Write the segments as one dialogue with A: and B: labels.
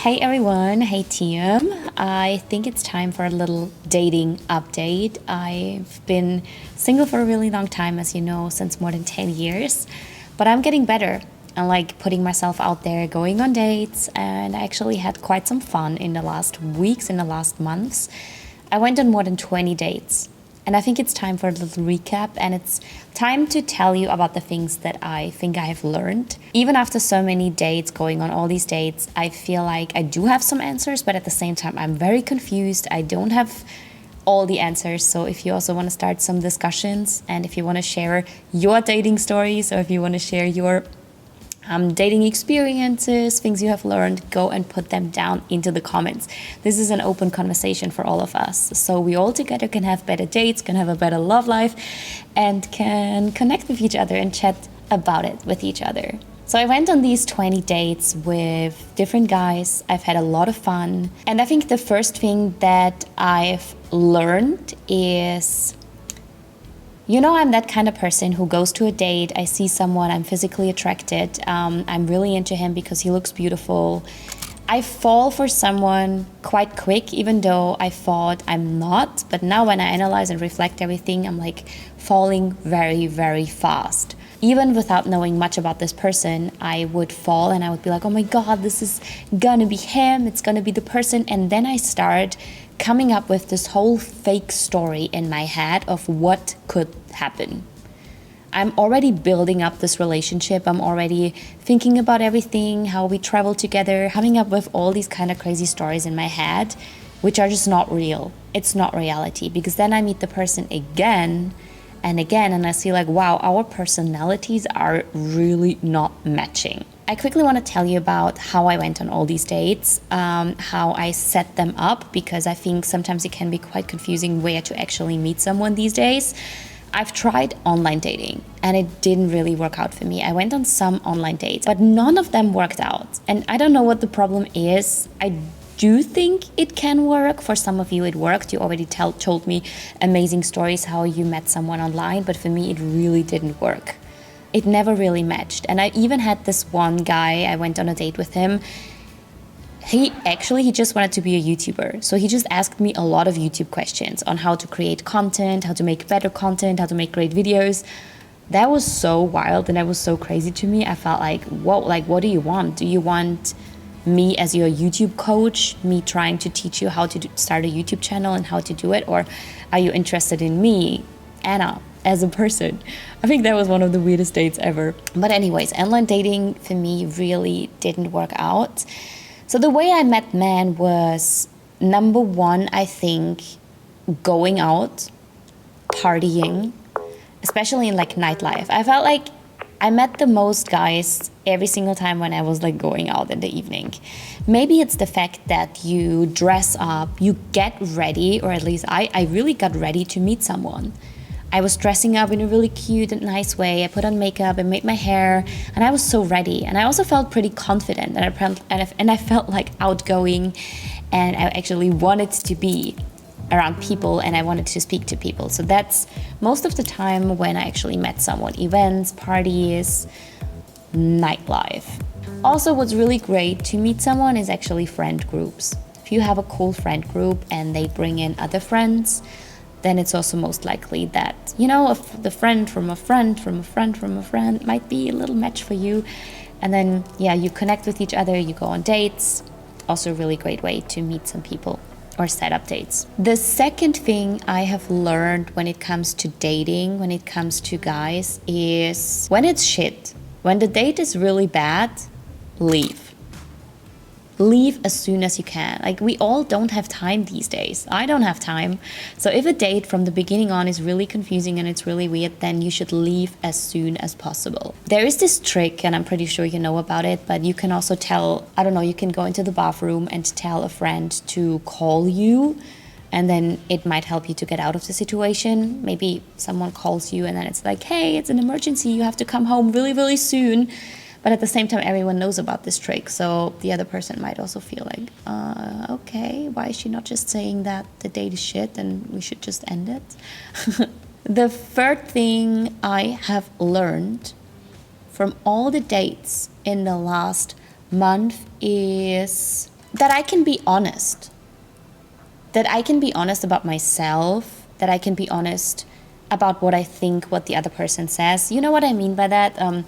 A: Hey everyone, hey team. I think it's time for a little dating update. I've been single for a really long time, as you know, since more than 10 years, but I'm getting better. I like putting myself out there, going on dates, and I actually had quite some fun in the last weeks, in the last months. I went on more than 20 dates. And I think it's time for a little recap, and it's time to tell you about the things that I think I have learned. Even after so many dates, going on all these dates, I feel like I do have some answers, but at the same time, I'm very confused. I don't have all the answers. So if you also want to start some discussions, and if you want to share your dating stories, or if you want to share your dating experiences, things you have learned, go and put them down into the comments. This is an open conversation for all of us. So we all together can have better dates, can have a better love life, and can connect with each other and chat about it with each other. So I went on these 20 dates with different guys. I've had a lot of fun. And I think the first thing that I've learned is, I'm that kind of person who goes to a date, I see someone, I'm physically attracted, I'm really into him because he looks beautiful. I fall for someone quite quick, even though I thought I'm not. But now when I analyze and reflect everything, I'm like falling very, very fast. Even without knowing much about this person, I would fall and I would be like, oh my God, this is gonna be him, it's gonna be the person. And then I start coming up with this whole fake story in my head of what could happen. I'm already building up this relationship. I'm already thinking about everything, how we travel together, coming up with all these kind of crazy stories in my head, which are just not real. It's not reality, because then I meet the person again and again, and I see like, wow, our personalities are really not matching. I quickly want to tell you about how I went on all these dates, how I set them up, because I think sometimes it can be quite confusing where to actually meet someone these days. I've tried online dating and it didn't really work out for me. I went on some online dates, but none of them worked out. And I don't know what the problem is. I do think it can work. For some of you it worked. You already told me amazing stories how you met someone online, but for me it really didn't work. It never really matched. And I even had this one guy, I went on a date with him. He just wanted to be a YouTuber. So he just asked me a lot of YouTube questions on how to create content, how to make better content, how to make great videos. That was so wild and that was so crazy to me. I felt like, whoa, like what do you want? Do you want me as your YouTube coach, me trying to teach you how to start a YouTube channel and how to do it? Or are you interested in me, Anna, as a person? I think that was one of the weirdest dates ever. But anyways, online dating for me really didn't work out. So the way I met men was, number one, I think, going out, partying, especially in like nightlife. I felt like I met the most guys every single time when I was like going out in the evening. Maybe it's the fact that you dress up, you get ready, or at least I really got ready to meet someone. I was dressing up in a really cute and nice way. I put on makeup and made my hair, and I was so ready. And I also felt pretty confident, and I felt like outgoing, and I actually wanted to be around people, and I wanted to speak to people. So that's most of the time when I actually met someone. Events, parties, nightlife. Also, what's really great to meet someone is actually friend groups. If you have a cool friend group and they bring in other friends, then it's also most likely that, if the friend from a friend from a friend from a friend might be a little match for you. And then, you connect with each other, you go on dates. Also a really great way to meet some people or set up dates. The second thing I have learned when it comes to dating, when it comes to guys, is when it's shit, when the date is really bad, leave. Leave as soon as you can. Like, we all don't have time these days. I don't have time. So if a date from the beginning on is really confusing and it's really weird, then you should leave as soon as possible. There is this trick, and I'm pretty sure you know about it, but you can also you can go into the bathroom and tell a friend to call you, and then it might help you to get out of the situation. Maybe someone calls you and then it's like, hey, it's an emergency, you have to come home really, really soon. But at the same time, everyone knows about this trick. So the other person might also feel like, okay, why is she not just saying that the date is shit and we should just end it? The third thing I have learned from all the dates in the last month is that I can be honest. That I can be honest about myself, that I can be honest about what I think, what the other person says. You know what I mean by that?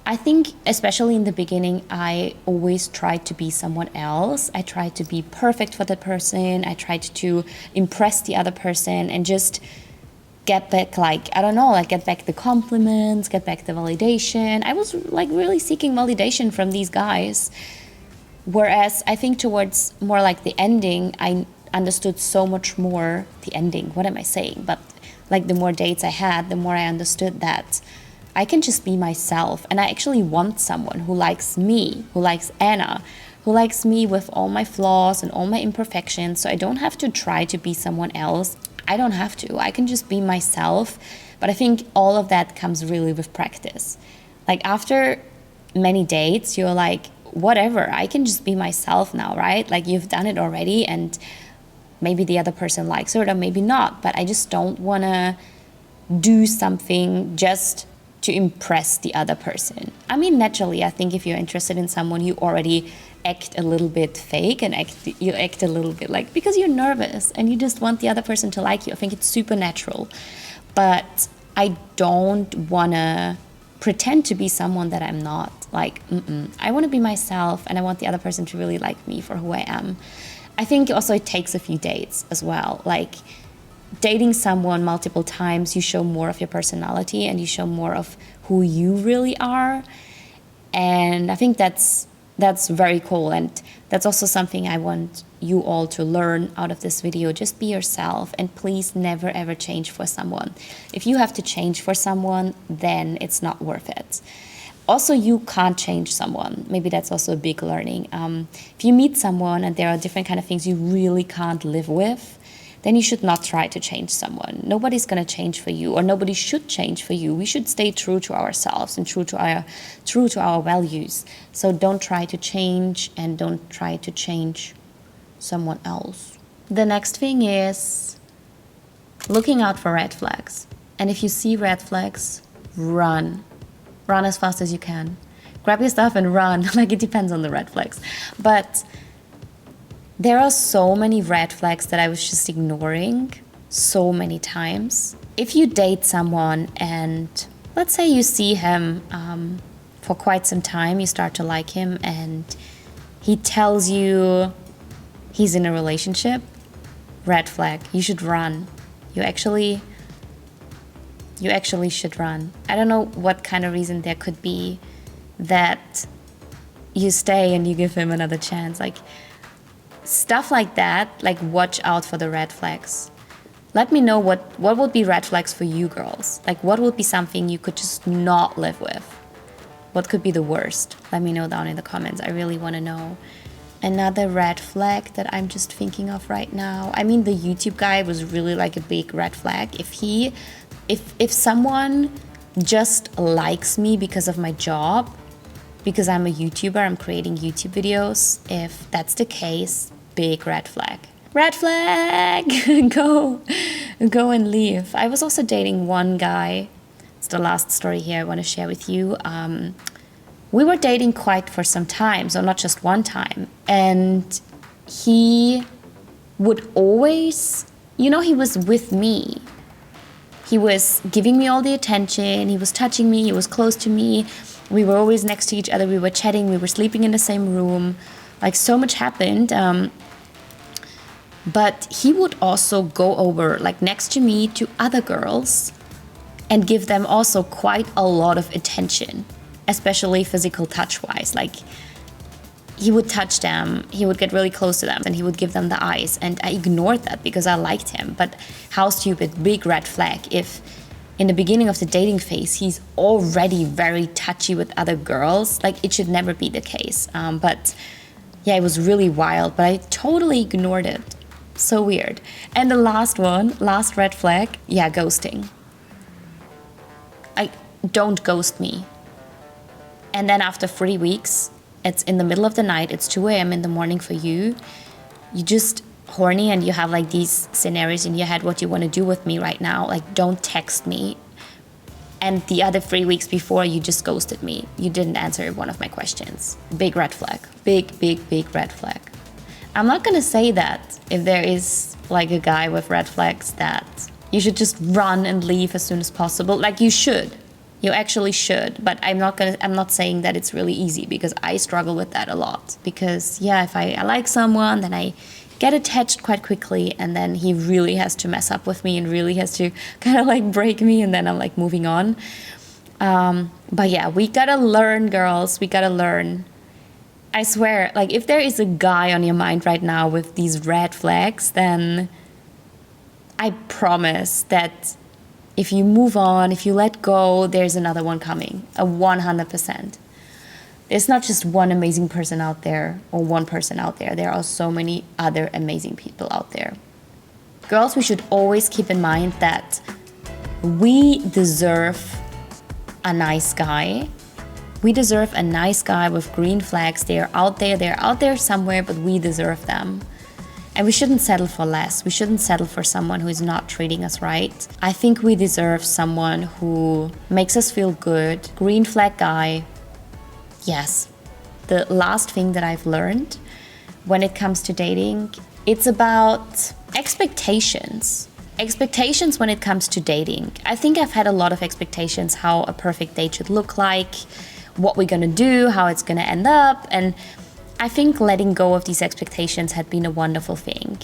A: I think, especially in the beginning, I always tried to be someone else. I tried to be perfect for that person. I tried to impress the other person and just get back, like, I don't know, like get back the compliments, get back the validation. I was like really seeking validation from these guys. Whereas I think towards more like the ending, I understood so much more. The ending, what am I saying? But like the more dates I had, the more I understood that I can just be myself, and I actually want someone who likes me, who likes Anna, who likes me with all my flaws and all my imperfections. So I don't have to try to be someone else. I don't have to. I can just be myself. But I think all of that comes really with practice. Like after many dates, you're like, whatever, I can just be myself now, right? Like you've done it already, and maybe the other person likes it or maybe not, but I just don't want to do something just to impress the other person. I mean, naturally, I think if you're interested in someone, you already act a little bit fake and you act a little bit like, because you're nervous and you just want the other person to like you. I think it's super natural. But I don't want to pretend to be someone that I'm not. Like, I want to be myself, and I want the other person to really like me for who I am. I think also it takes a few dates as well. Like dating someone multiple times, you show more of your personality and you show more of who you really are. And I think that's very cool. And that's also something I want you all to learn out of this video. Just be yourself, and please never ever change for someone. If you have to change for someone, then it's not worth it. Also, you can't change someone. Maybe that's also a big learning. If you meet someone and there are different kind of things you really can't live with, then you should not try to change someone. Nobody's going to change for you, or nobody should change for you. We should stay true to ourselves and true to our values. So don't try to change, and don't try to change someone else. The next thing is looking out for red flags. And if you see red flags, run. Run as fast as you can. Grab your stuff and run. Like, it depends on the red flags. But there are so many red flags that I was just ignoring so many times. If you date someone and let's say you see him for quite some time, you start to like him, and he tells you he's in a relationship, red flag. You should run. You actually should run. I don't know what kind of reason there could be that you stay and you give him another chance. Like, stuff like that, like watch out for the red flags. Let me know what would be red flags for you girls. Like, what would be something you could just not live with? What could be the worst? Let me know down in the comments. I really want to know. Another red flag that I'm just thinking of right now. I mean, the YouTube guy was really like a big red flag. If someone just likes me because of my job, because I'm a YouTuber, I'm creating YouTube videos, if that's the case, big red flag. Red flag! Go and leave. I was also dating one guy. It's the last story here I want to share with you. We were dating quite for some time, so not just one time. And he would always, he was with me. He was giving me all the attention. He was touching me. He was close to me. We were always next to each other. We were chatting. We were sleeping in the same room. Like, so much happened. But he would also go over, like, next to me to other girls and give them also quite a lot of attention, especially physical touch-wise. Like, he would touch them, he would get really close to them, and he would give them the eyes. And I ignored that because I liked him. But how stupid, big red flag. If in the beginning of the dating phase, he's already very touchy with other girls, like, it should never be the case. But yeah, it was really wild, but I totally ignored it. So weird. And the last red flag, yeah, ghosting. Don't ghost me. And then after 3 weeks, it's in the middle of the night, it's 2 a.m. in the morning for you. You just horny and you have like these scenarios in your head, what you want to do with me right now. Like, don't text me. And the other 3 weeks before, you just ghosted me. You didn't answer one of my questions. Big red flag. Big red flag. I'm not gonna say that if there is like a guy with red flags that you should just run and leave as soon as possible. Like you should. You actually should. But I'm not saying that it's really easy, because I struggle with that a lot. Because yeah, if I like someone, then I get attached quite quickly, and then he really has to mess up with me and really has to kind of like break me, and then I'm like moving on. But yeah, we gotta learn, girls. We gotta learn. I swear, like if there is a guy on your mind right now with these red flags, then I promise that if you move on, if you let go, there's another one coming, 100%. There's not just one amazing person out there or one person out there. There are so many other amazing people out there. Girls, we should always keep in mind that we deserve a nice guy. We deserve a nice guy with green flags. They're out there somewhere, but we deserve them. And we shouldn't settle for less. We shouldn't settle for someone who is not treating us right. I think we deserve someone who makes us feel good. Green flag guy. Yes. The last thing that I've learned when it comes to dating, it's about expectations. Expectations when it comes to dating. I think I've had a lot of expectations how a perfect date should look like, what we're gonna do, how it's gonna end up, and I think letting go of these expectations had been a wonderful thing.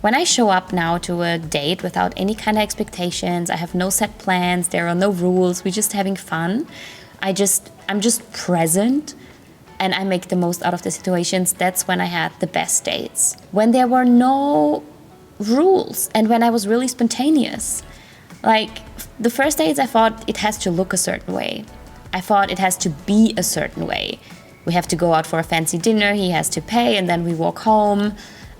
A: When I show up now to a date without any kind of expectations, I have no set plans, there are no rules, we're just having fun. I'm just present, and I make the most out of the situations. That's when I had the best dates. When there were no rules and when I was really spontaneous. Like the first dates, I thought it has to look a certain way. I thought it has to be a certain way. We have to go out for a fancy dinner, he has to pay, and then we walk home.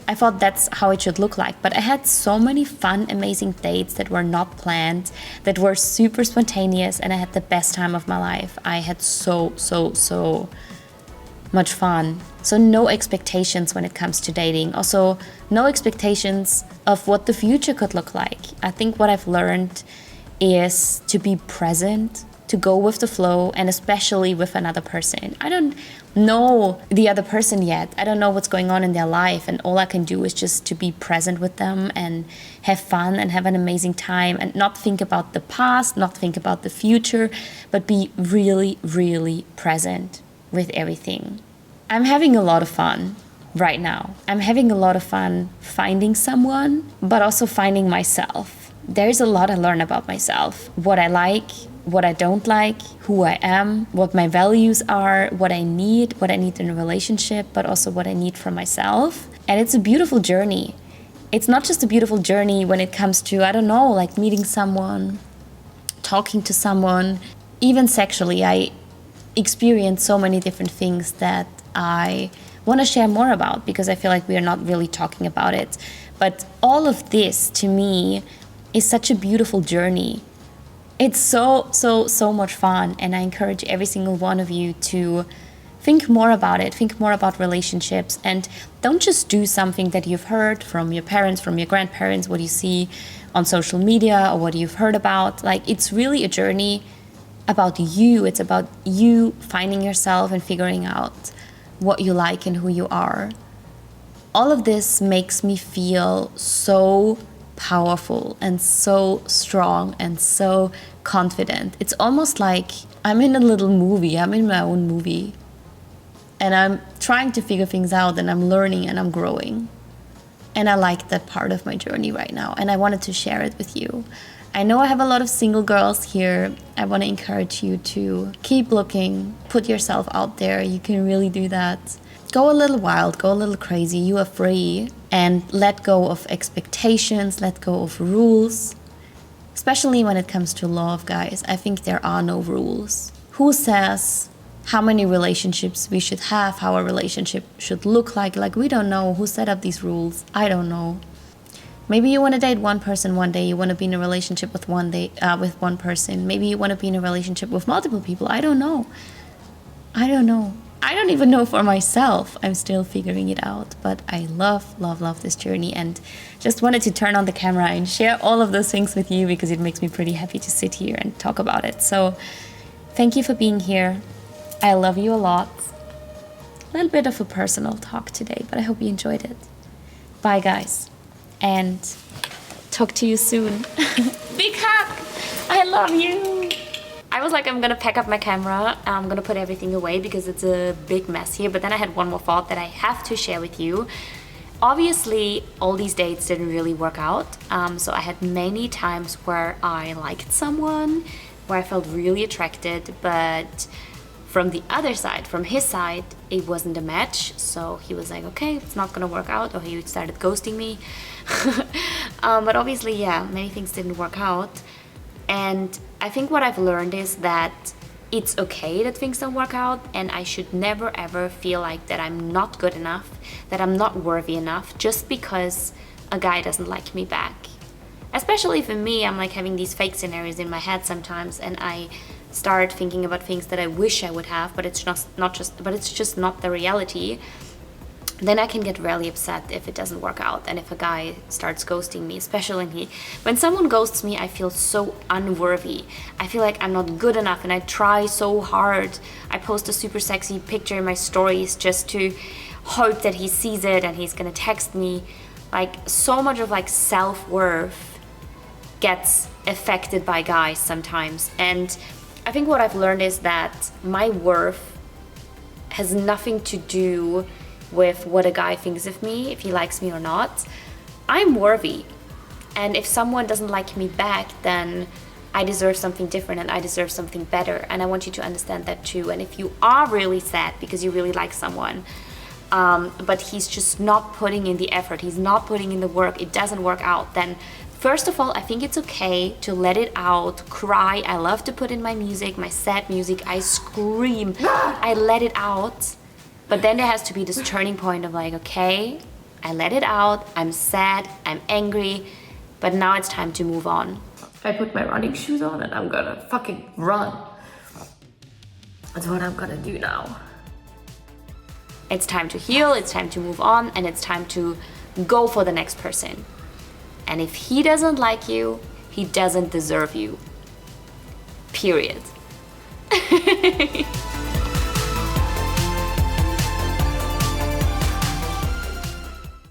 A: I thought that's how it should look like. But I had so many fun, amazing dates that were not planned, that were super spontaneous, and I had the best time of my life. I had so much fun. So no expectations when it comes to dating. Also, no expectations of what the future could look like. I think what I've learned is to be present, to go with the flow, and especially with another person. I don't know the other person yet. I don't know what's going on in their life, and all I can do is just to be present with them and have fun and have an amazing time and not think about the past, not think about the future, but be really, really present with everything. I'm having a lot of fun right now. I'm having a lot of fun finding someone, but also finding myself. There's a lot I learn about myself, what I like, what I don't like, who I am, what my values are, what I need in a relationship, but also what I need from myself. And it's a beautiful journey. It's not just a beautiful journey when it comes to, I don't know, like meeting someone, talking to someone, even sexually. I experience so many different things that I want to share more about because I feel like we are not really talking about it. But all of this, to me, is such a beautiful journey. It's so much fun, and I encourage every single one of you to think more about it, think more about relationships, and don't just do something that you've heard from your parents, from your grandparents, what you see on social media or what you've heard about. Like, it's really a journey about you. It's about you finding yourself and figuring out what you like and who you are. All of this makes me feel so powerful and so strong and so confident. It's almost like I'm in a little movie. I'm in my own movie. And I'm trying to figure things out, and I'm learning and I'm growing. And I like that part of my journey right now. And I wanted to share it with you. I know I have a lot of single girls here. I want to encourage you to keep looking, put yourself out there. You can really do that. Go a little wild, go a little crazy. You are free. And let go of expectations, let go of rules. Especially when it comes to love, guys. I think there are no rules. Who says how many relationships we should have, how a relationship should look like? Like, we don't know. Who set up these rules? I don't know. Maybe you want to date one person one day. You want to be in a relationship with one person. Maybe you want to be in a relationship with multiple people. I don't know. I don't even know for myself. I'm still figuring it out. But I love this journey, and just wanted to turn on the camera and share all of those things with you because it makes me pretty happy to sit here and talk about it. So thank you for being here. I love you a lot. A little bit of a personal talk today, but I hope you enjoyed it. Bye, guys. And talk to you soon. Big hug! I love you! I was like, I'm gonna pack up my camera. I'm gonna put everything away because it's a big mess here. But then I had one more thought that I have to share with you. Obviously, all these dates didn't really work out. So I had many times where I liked someone, where I felt really attracted, but from the other side, from his side, it wasn't a match. So he was like, okay, it's not gonna work out, or he started ghosting me. But obviously, yeah, many things didn't work out. And I think what I've learned is that it's okay that things don't work out, and I should never ever feel like that I'm not good enough, that I'm not worthy enough just because a guy doesn't like me back. Especially for me, I'm like having these fake scenarios in my head sometimes, and I start thinking about things that I wish I would have, but it's just not the reality. Then I can get really upset if it doesn't work out, and if a guy starts ghosting me, especially when someone ghosts me, I feel so unworthy. I feel like I'm not good enough, and I try so hard. I post a super sexy picture in my stories just to hope that he sees it and he's gonna text me. Like, so much of like self-worth gets affected by guys sometimes. And I think what I've learned is that my worth has nothing to do with what a guy thinks of me, if he likes me or not. I'm worthy, and if someone doesn't like me back, then I deserve something different and I deserve something better, and I want you to understand that too. And if you are really sad because you really like someone, but he's just not putting in the effort, he's not putting in the work, it doesn't work out, then first of all, I think it's okay to let it out, cry. I love to put in my music, my sad music, I scream, I let it out. But then there has to be this turning point of like, okay, I let it out, I'm sad, I'm angry, but now it's time to move on. I put my running shoes on and I'm gonna fucking run. That's what I'm gonna do now. It's time to heal, it's time to move on, and it's time to go for the next person. And if he doesn't like you, he doesn't deserve you. Period.